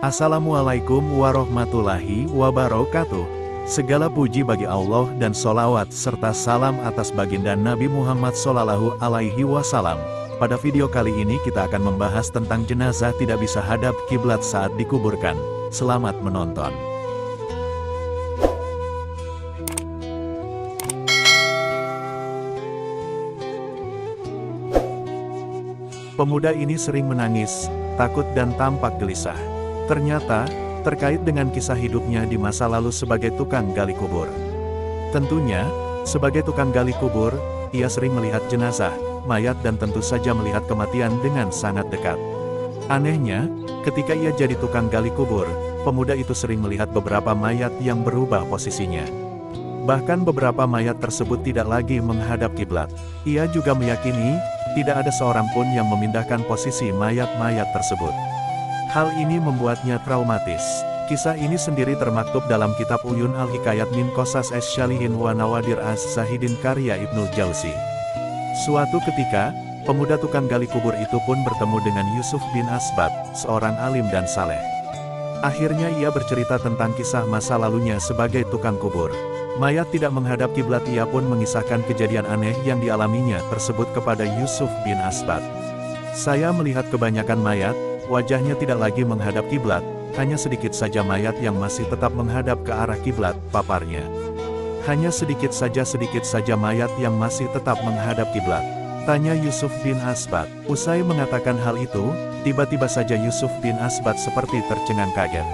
Assalamualaikum warahmatullahi wabarakatuh. Segala puji bagi Allah dan solawat serta salam atas baginda Nabi Muhammad Sallallahu Alaihi Wasallam. Pada video kali ini kita akan membahas tentang jenazah tidak bisa hadap kiblat saat dikuburkan. Selamat menonton. Pemuda ini sering menangis, takut dan tampak gelisah. Ternyata, terkait dengan kisah hidupnya di masa lalu sebagai tukang gali kubur. Tentunya, sebagai tukang gali kubur, ia sering melihat jenazah, mayat dan tentu saja melihat kematian dengan sangat dekat. Anehnya, ketika ia jadi tukang gali kubur, pemuda itu sering melihat beberapa mayat yang berubah posisinya. Bahkan beberapa mayat tersebut tidak lagi menghadap kiblat. Ia juga meyakini, tidak ada seorang pun yang memindahkan posisi mayat-mayat tersebut. Hal ini membuatnya traumatis. Kisah ini sendiri termaktub dalam kitab Uyun Al-Hikayat min Qasas Asy-Syalihin wa Nawadir Az-Zahidin karya Ibnul Jauzi. Suatu ketika, pemuda tukang gali kubur itu pun bertemu dengan Yusuf bin Asbat, seorang alim dan saleh. Akhirnya ia bercerita tentang kisah masa lalunya sebagai tukang kubur. Mayat tidak menghadap kiblat, ia pun mengisahkan kejadian aneh yang dialaminya tersebut kepada Yusuf bin Asbat. Saya melihat kebanyakan mayat, wajahnya tidak lagi menghadap kiblat, hanya sedikit saja mayat yang masih tetap menghadap ke arah kiblat, paparnya. Hanya sedikit saja mayat yang masih tetap menghadap kiblat. Tanya Yusuf bin Asbat. Usai mengatakan hal itu, tiba-tiba saja Yusuf bin Asbat seperti tercengang kaget.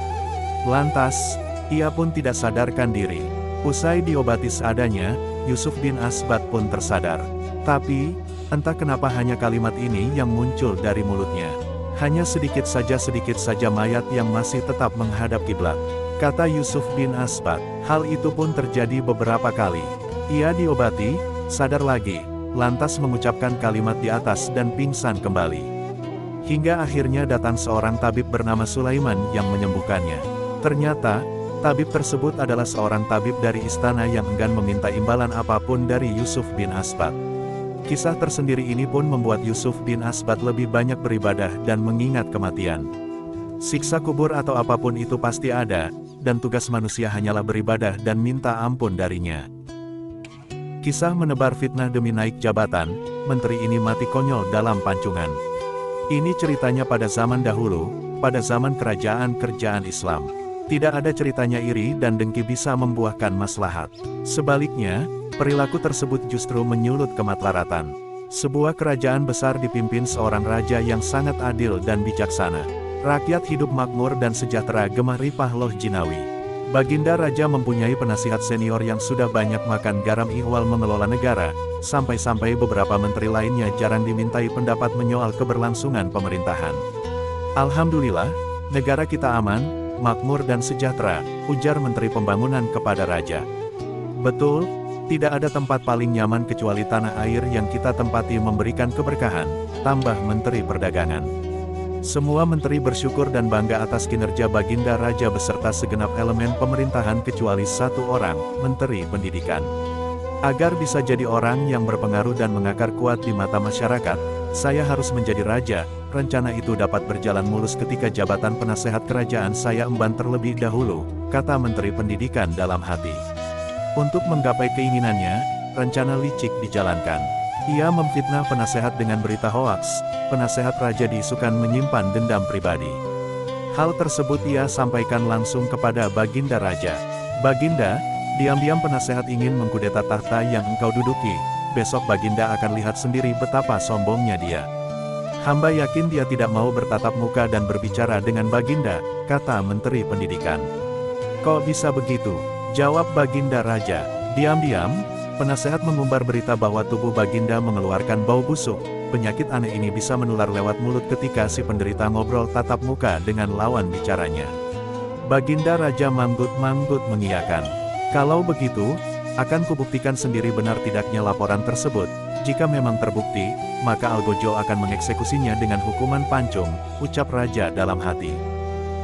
Lantas, ia pun tidak sadarkan diri. Usai diobati seadanya, Yusuf bin Asbat pun tersadar. Tapi, entah kenapa hanya kalimat ini yang muncul dari mulutnya. Hanya sedikit saja mayat yang masih tetap menghadap kiblat. Kata Yusuf bin Asbat. Hal itu pun terjadi beberapa kali. Ia diobati, sadar lagi, lantas mengucapkan kalimat di atas dan pingsan kembali. Hingga akhirnya datang seorang tabib bernama Sulaiman yang menyembuhkannya. Ternyata, tabib tersebut adalah seorang tabib dari istana yang enggan meminta imbalan apapun dari Yusuf bin Asbat. Kisah tersendiri ini pun membuat Yusuf bin Asbat lebih banyak beribadah dan mengingat kematian. Siksa kubur atau apapun itu pasti ada, dan tugas manusia hanyalah beribadah dan minta ampun darinya. Kisah menebar fitnah demi naik jabatan, menteri ini mati konyol dalam pancungan. Ini ceritanya pada zaman dahulu, pada zaman kerajaan Islam. Tidak ada ceritanya iri dan dengki bisa membuahkan maslahat. Sebaliknya, perilaku tersebut justru menyulut kematlaratan. Sebuah kerajaan besar dipimpin seorang raja yang sangat adil dan bijaksana. Rakyat hidup makmur dan sejahtera, gemah ripah loh jinawi. Baginda Raja mempunyai penasihat senior yang sudah banyak makan garam ihwal mengelola negara, sampai-sampai beberapa menteri lainnya jarang dimintai pendapat menyoal keberlangsungan pemerintahan. Alhamdulillah, negara kita aman, makmur dan sejahtera, ujar Menteri Pembangunan kepada Raja. Betul, tidak ada tempat paling nyaman kecuali tanah air yang kita tempati memberikan keberkahan, tambah Menteri Perdagangan. Semua menteri bersyukur dan bangga atas kinerja Baginda Raja beserta segenap elemen pemerintahan kecuali satu orang, Menteri Pendidikan. Agar bisa jadi orang yang berpengaruh dan mengakar kuat di mata masyarakat, saya harus menjadi raja. Rencana itu dapat berjalan mulus ketika jabatan penasehat kerajaan saya emban terlebih dahulu, kata Menteri Pendidikan dalam hati. Untuk menggapai keinginannya, rencana licik dijalankan. Ia memfitnah penasehat dengan berita hoaks. Penasehat raja diisukan menyimpan dendam pribadi. Hal tersebut ia sampaikan langsung kepada Baginda Raja. Baginda, diam-diam penasehat ingin mengkudeta tahta yang engkau duduki. Besok Baginda akan lihat sendiri betapa sombongnya dia. Hamba yakin dia tidak mau bertatap muka dan berbicara dengan Baginda, kata Menteri Pendidikan. Kok bisa begitu? Jawab Baginda Raja. Diam-diam, penasehat mengumbar berita bahwa tubuh Baginda mengeluarkan bau busuk. Penyakit aneh ini bisa menular lewat mulut ketika si penderita ngobrol tatap muka dengan lawan bicaranya. Baginda Raja manggut-manggut mengiyakan. Kalau begitu, akan kubuktikan sendiri benar tidaknya laporan tersebut. Jika memang terbukti, maka Algojo akan mengeksekusinya dengan hukuman pancung, ucap Raja dalam hati.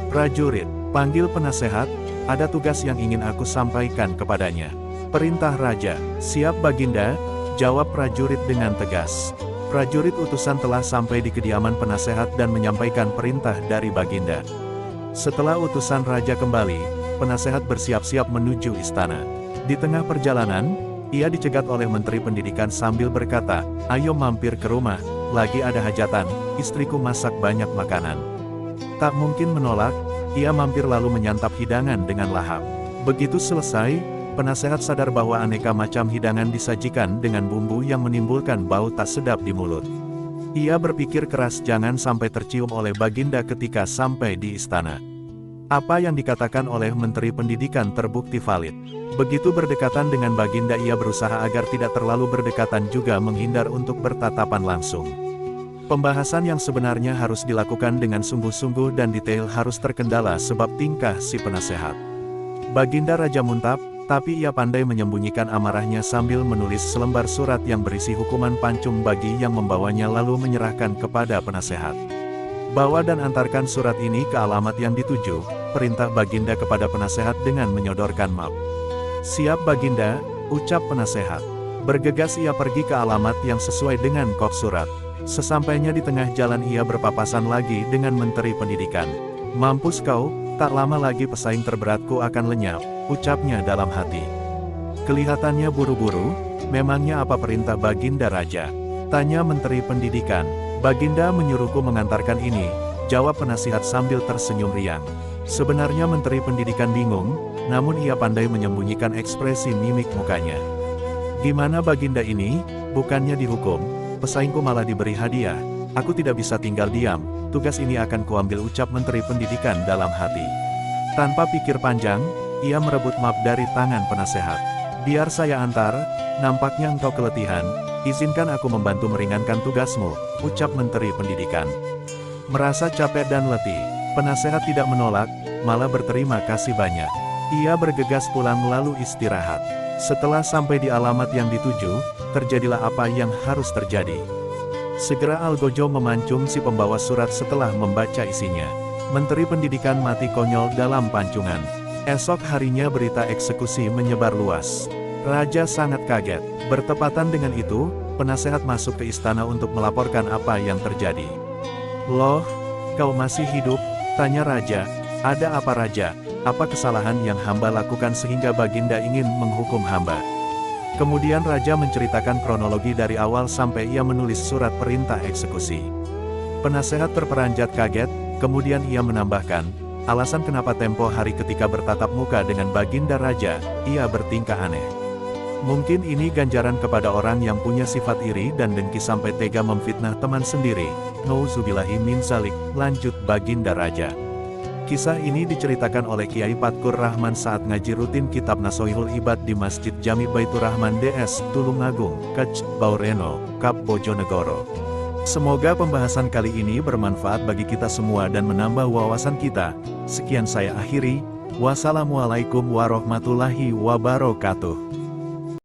Prajurit, panggil penasehat, ada tugas yang ingin aku sampaikan kepadanya. Perintah Raja. Siap Baginda, jawab prajurit dengan tegas. Prajurit utusan telah sampai di kediaman penasehat dan menyampaikan perintah dari Baginda. Setelah utusan raja kembali, penasehat bersiap-siap menuju istana. Di tengah perjalanan, ia dicegat oleh Menteri Pendidikan sambil berkata, "Ayo mampir ke rumah, lagi ada hajatan, istriku masak banyak makanan." Tak mungkin menolak, ia mampir lalu menyantap hidangan dengan lahap. Begitu selesai, penasehat sadar bahwa aneka macam hidangan disajikan dengan bumbu yang menimbulkan bau tak sedap di mulut. Ia berpikir keras jangan sampai tercium oleh Baginda ketika sampai di istana. Apa yang dikatakan oleh Menteri Pendidikan terbukti valid. Begitu berdekatan dengan Baginda ia berusaha agar tidak terlalu berdekatan juga menghindar untuk bertatapan langsung. Pembahasan yang sebenarnya harus dilakukan dengan sungguh-sungguh dan detail harus terkendala sebab tingkah si penasehat. Baginda Raja Muntap, tapi ia pandai menyembunyikan amarahnya sambil menulis selembar surat yang berisi hukuman pancung bagi yang membawanya lalu menyerahkan kepada penasehat. "Bawa dan antarkan surat ini ke alamat yang dituju," perintah Baginda kepada penasehat dengan menyodorkan map. "Siap Baginda," ucap penasehat. Bergegas ia pergi ke alamat yang sesuai dengan kop surat. Sesampainya di tengah jalan ia berpapasan lagi dengan Menteri Pendidikan. "Mampus kau, tak lama lagi pesaing terberatku akan lenyap," ucapnya dalam hati. Kelihatannya buru-buru, "Memangnya apa perintah Baginda Raja?" tanya Menteri Pendidikan. "Baginda menyuruhku mengantarkan ini," jawab penasihat sambil tersenyum riang. Sebenarnya Menteri Pendidikan bingung, namun ia pandai menyembunyikan ekspresi mimik mukanya. "Gimana Baginda ini, bukannya dihukum, pesaingku malah diberi hadiah. Aku tidak bisa tinggal diam, tugas ini akan kuambil," ucap Menteri Pendidikan dalam hati. Tanpa pikir panjang, ia merebut map dari tangan penasehat. "Biar saya antar, nampaknya engkau keletihan, izinkan aku membantu meringankan tugasmu," ucap Menteri Pendidikan. Merasa capek dan letih, penasehat tidak menolak, malah berterima kasih banyak. Ia bergegas pulang lalu istirahat. Setelah sampai di alamat yang dituju, terjadilah apa yang harus terjadi. Segera Algojo memancung si pembawa surat setelah membaca isinya. Menteri Pendidikan mati konyol dalam pancungan. Esok harinya berita eksekusi menyebar luas. Raja sangat kaget. Bertepatan dengan itu, penasehat masuk ke istana untuk melaporkan apa yang terjadi. "Loh, kau masih hidup?" tanya Raja. "Ada apa Raja? Apa kesalahan yang hamba lakukan sehingga Baginda ingin menghukum hamba?" Kemudian Raja menceritakan kronologi dari awal sampai ia menulis surat perintah eksekusi. Penasehat terperanjat kaget, kemudian ia menambahkan, alasan kenapa tempo hari ketika bertatap muka dengan Baginda Raja, ia bertingkah aneh. Mungkin ini ganjaran kepada orang yang punya sifat iri dan dengki sampai tega memfitnah teman sendiri. Nauzubillahi min zalik, lanjut Baginda Raja. Kisah ini diceritakan oleh Kiai Patkur Rahman saat ngaji rutin kitab Nasoihul Ibad di Masjid Jami Baitur Rahman DS, Tulungagung, Kec, Baureno, Kap Bojonegoro. Semoga pembahasan kali ini bermanfaat bagi kita semua dan menambah wawasan kita. Sekian saya akhiri. Wassalamualaikum warahmatullahi wabarakatuh.